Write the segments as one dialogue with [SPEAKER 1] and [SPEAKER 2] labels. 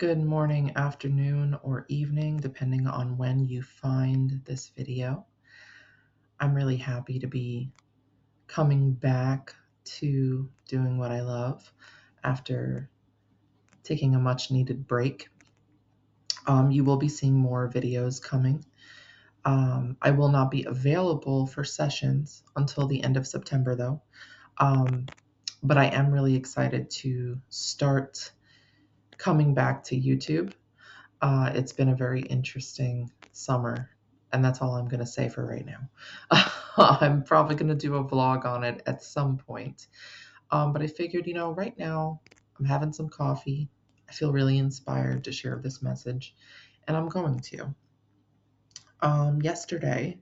[SPEAKER 1] Good morning, afternoon, or evening, depending on when you find this video. I'm really happy to be coming back to doing what I love after taking a much needed break. You will be seeing more videos coming. I will not be available for sessions until the end of September, though. But I am really excited to start coming back to YouTube. It's been a very interesting summer, and that's all I'm going to say for right now. I'm probably going to do a vlog on it at some point. But I figured, right now I'm having some coffee. I feel really inspired to share this message, and I'm going to. Yesterday,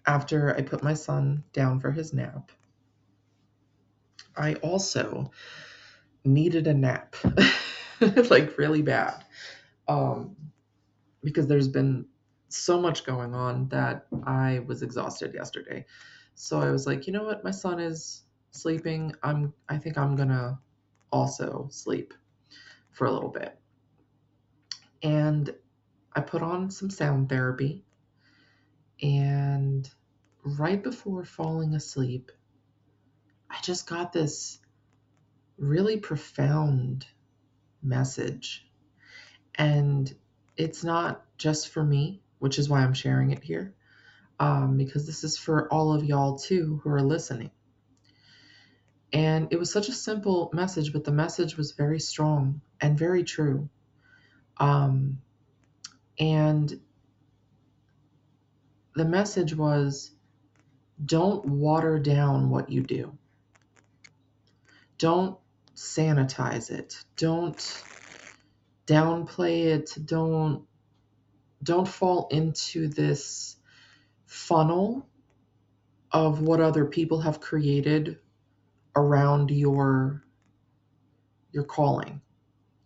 [SPEAKER 1] after I put my son down for his nap, I also needed a nap, like really bad. Because there's been so much going on that I was exhausted yesterday. So I was like, you know what? My son is sleeping. I think I'm gonna also sleep for a little bit. And I put on some sound therapy, and right before falling asleep, I just got this really profound message. And it's not just for me, which is why I'm sharing it here. Because this is for all of y'all too who are listening. And it was such a simple message, but the message was very strong and very true. And the message was, don't water down what you do. Don't sanitize it. Don't downplay it. Don't fall into this funnel of what other people have created around your calling,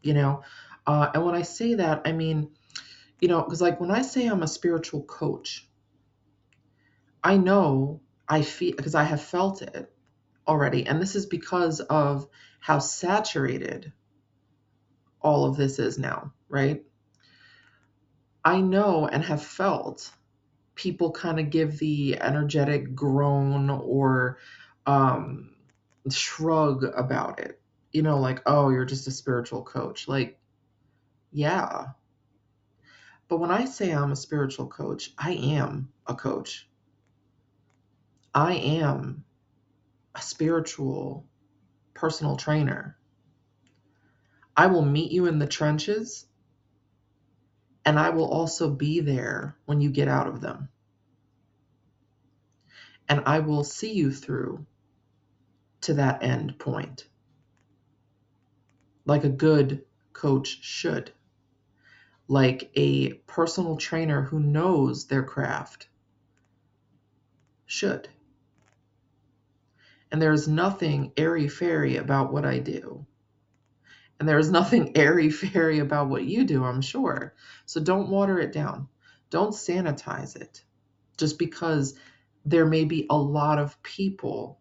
[SPEAKER 1] and when I say that, I mean, because like when I say I'm a spiritual coach, I feel, because I have felt it already, and this is because of how saturated all of this is now, right? I know and have felt people kind of give the energetic groan or shrug about it, like, oh, you're just a spiritual coach. Like, yeah. But when I say I'm a spiritual coach, I am a coach. I am a spiritual personal trainer. I will meet you in the trenches, and I will also be there when you get out of them. And I will see you through to that end point, like a good coach should, like a personal trainer who knows their craft should. And there's nothing airy-fairy about what I do. And there is nothing airy-fairy about what you do, I'm sure. So don't water it down. Don't sanitize it just because there may be a lot of people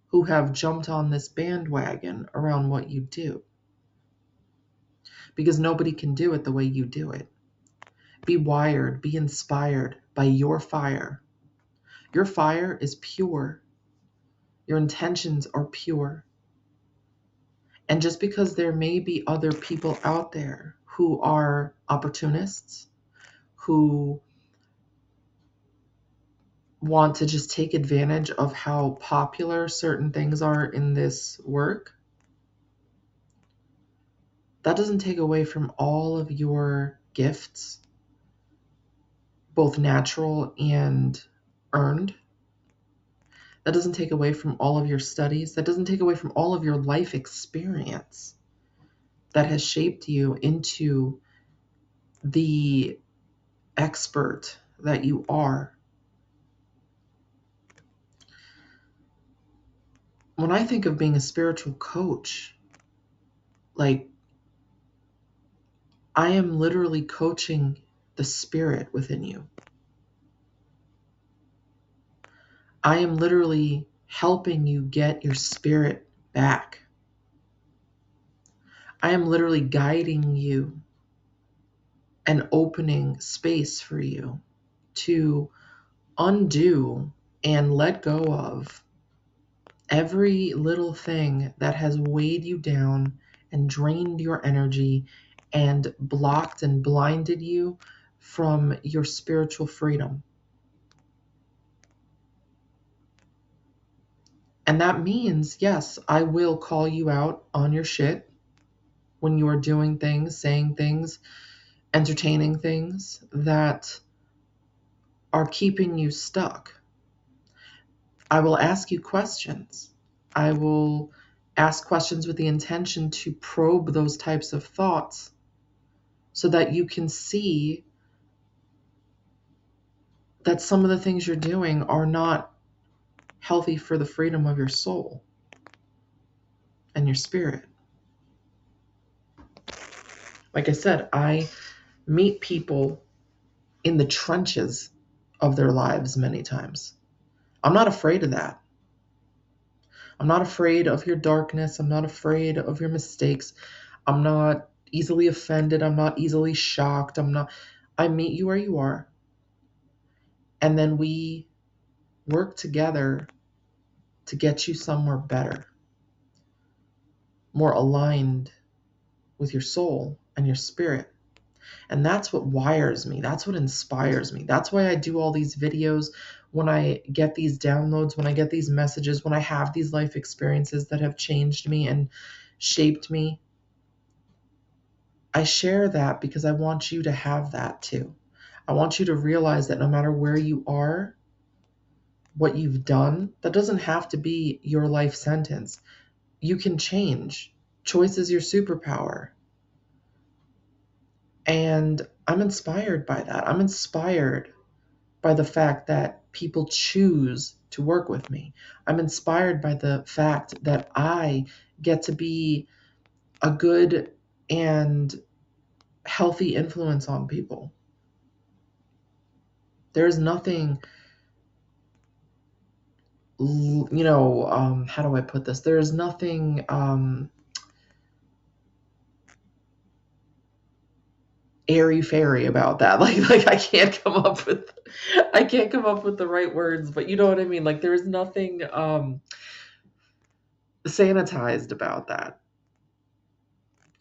[SPEAKER 1] who have jumped on this bandwagon around what you do. Because nobody can do it the way you do it. Be wired, be inspired by your fire. Your fire is pure. Your intentions are pure. And just because there may be other people out there who are opportunists, who want to just take advantage of how popular certain things are in this work, that doesn't take away from all of your gifts, both natural and earned. That doesn't take away from all of your studies. That doesn't take away from all of your life experience that has shaped you into the expert that you are. When I think of being a spiritual coach, like, I am literally coaching the spirit within you. I am literally helping you get your spirit back. I am literally guiding you and opening space for you to undo and let go of every little thing that has weighed you down and drained your energy and blocked and blinded you from your spiritual freedom. And that means, yes, I will call you out on your shit when you are doing things, saying things, entertaining things that are keeping you stuck. I will ask you questions. I will ask questions with the intention to probe those types of thoughts so that you can see that some of the things you're doing are not healthy for the freedom of your soul and your spirit. Like I said, I meet people in the trenches of their lives many times. I'm not afraid of that. I'm not afraid of your darkness. I'm not afraid of your mistakes. I'm not easily offended. I'm not easily shocked. I meet you where you are. And then we work together to get you somewhere better, more aligned with your soul and your spirit. And that's what wires me. That's what inspires me. That's why I do all these videos. When I get these downloads, when I get these messages, when I have these life experiences that have changed me and shaped me, I share that because I want you to have that too. I want you to realize that no matter where you are, what you've done, that doesn't have to be your life sentence. You can change. Choice is your superpower. And I'm inspired by that. I'm inspired by the fact that people choose to work with me. I'm inspired by the fact that I get to be a good and healthy influence on people. There's nothing, how do I put this? There's nothing airy fairy about that. Like I can't come up with the right words, but you know what I mean? Like there's nothing sanitized about that.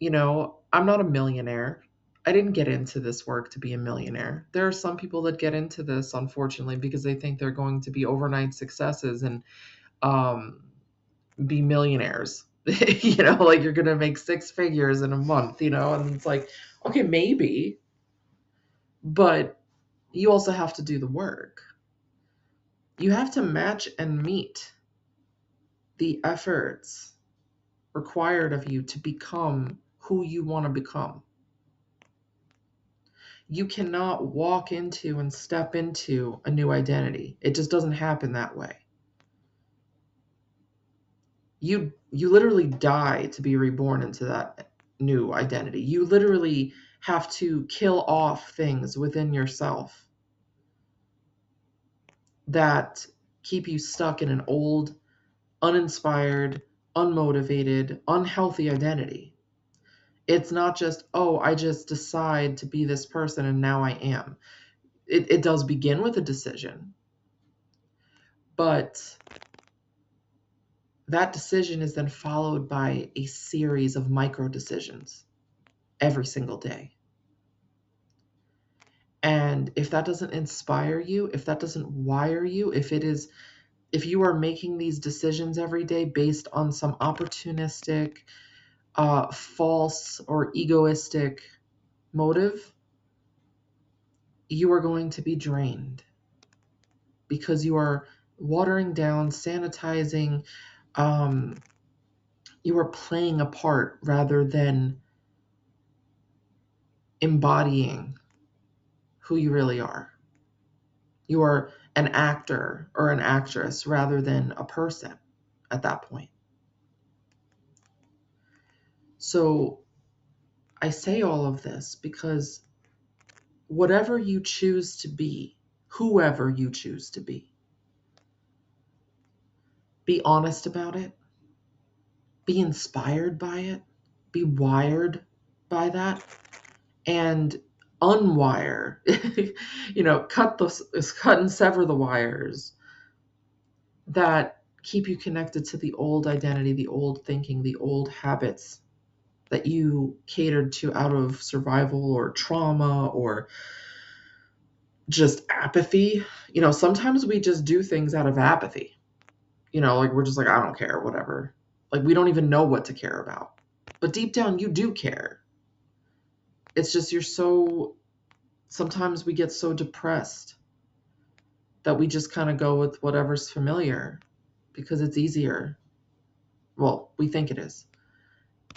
[SPEAKER 1] I'm not a millionaire. I didn't get into this work to be a millionaire. There are some people that get into this, unfortunately, because they think they're going to be overnight successes and um, be millionaires. Like you're going to make six figures in a month, and it's like, okay, maybe, but you also have to do the work. You have to match and meet the efforts required of you to become who you want to become. You cannot walk into and step into a new identity. It just doesn't happen that way. You literally die to be reborn into that new identity. You literally have to kill off things within yourself that keep you stuck in an old, uninspired, unmotivated, unhealthy identity. It's not just, oh, I just decide to be this person and now I am. It does begin with a decision, but that decision is then followed by a series of micro decisions every single day. And if that doesn't inspire you, if that doesn't wire you, if you are making these decisions every day based on some opportunistic, false or egoistic motive, you are going to be drained because you are watering down, sanitizing, you are playing a part rather than embodying who you really are. You are an actor or an actress rather than a person at that point. So I say all of this because whatever you choose to be, whoever you choose to be honest about it, be inspired by it, be wired by that and unwire, cut and sever the wires that keep you connected to the old identity, the old thinking, the old habits that you catered to out of survival or trauma or just apathy. Sometimes we just do things out of apathy. Like we're just like, I don't care, whatever. Like we don't even know what to care about. But deep down, you do care. It's just sometimes we get so depressed that we just kind of go with whatever's familiar because it's easier. Well, we think it is.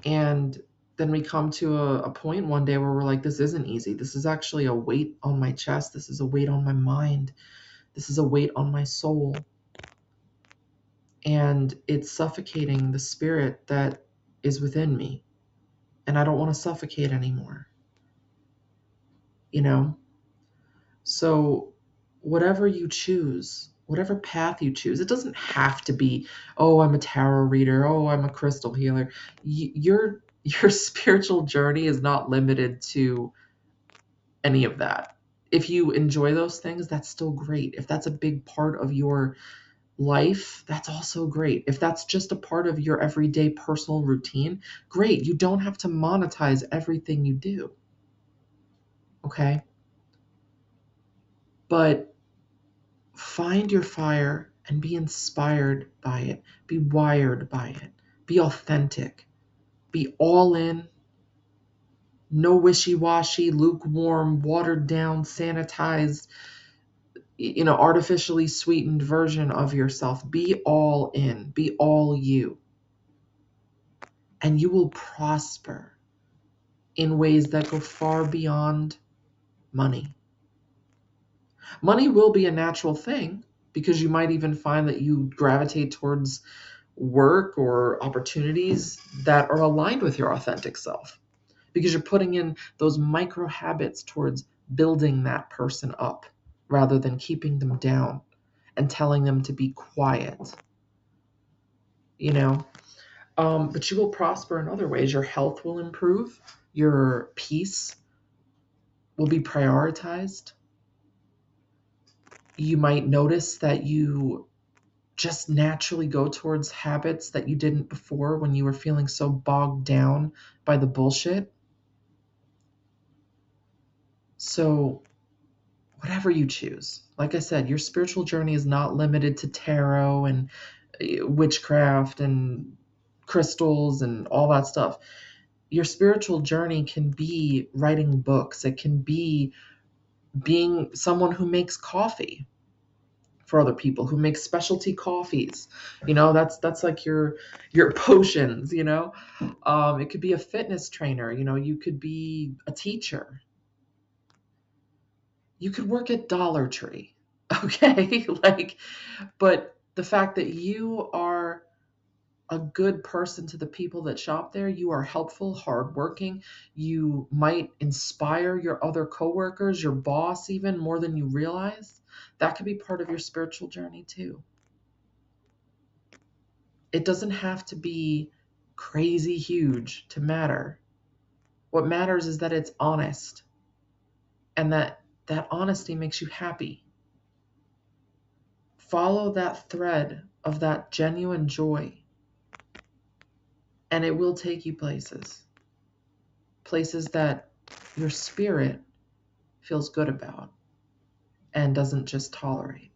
[SPEAKER 1] And then we come to a point one day where we're like, this isn't easy. This is actually a weight on my chest. This is a weight on my mind. This is a weight on my soul. And it's suffocating the spirit that is within me. And I don't want to suffocate anymore. So whatever you choose, whatever path you choose, it doesn't have to be, oh, I'm a tarot reader, oh, I'm a crystal healer. Your spiritual journey is not limited to any of that. If you enjoy those things, that's still great. If that's a big part of your life, that's also great. If that's just a part of your everyday personal routine, great. You don't have to monetize everything you do. Okay? But find your fire and be inspired by it. Be wired by it. Be authentic. Be all in. No wishy-washy, lukewarm, watered down, sanitized, artificially sweetened version of yourself. Be all in. Be all you. And you will prosper in ways that go far beyond money. Money will be a natural thing because you might even find that you gravitate towards work or opportunities that are aligned with your authentic self because you're putting in those micro habits towards building that person up rather than keeping them down and telling them to be quiet. But you will prosper in other ways. Your health will improve. Your peace will be prioritized. You might notice that you just naturally go towards habits that you didn't before when you were feeling so bogged down by the bullshit. So, whatever you choose, like I said, your spiritual journey is not limited to tarot and witchcraft and crystals and all that stuff. Your spiritual journey can be writing books, it can be being someone who makes coffee for other people, who makes specialty coffees. That's like your potions. It could be a fitness trainer. You could be a teacher. You could work at Dollar Tree. Okay. But the fact that you are a good person to the people that shop there, you are helpful, hardworking, you might inspire your other coworkers, your boss, even more than you realize. That could be part of your spiritual journey too. It doesn't have to be crazy huge to matter. What matters is that it's honest and that honesty makes you happy. Follow that thread of that genuine joy, and it will take you places that your spirit feels good about and doesn't just tolerate.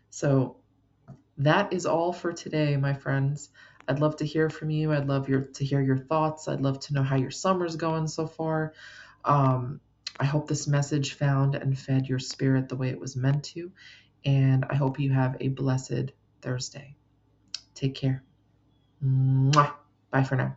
[SPEAKER 1] So that is all for today, my friends. I'd love to hear from you. I'd love to hear your thoughts. I'd love to know how your summer's going so far. I hope this message found and fed your spirit the way it was meant to. And I hope you have a blessed Thursday. Take care. Mwah. Bye for now.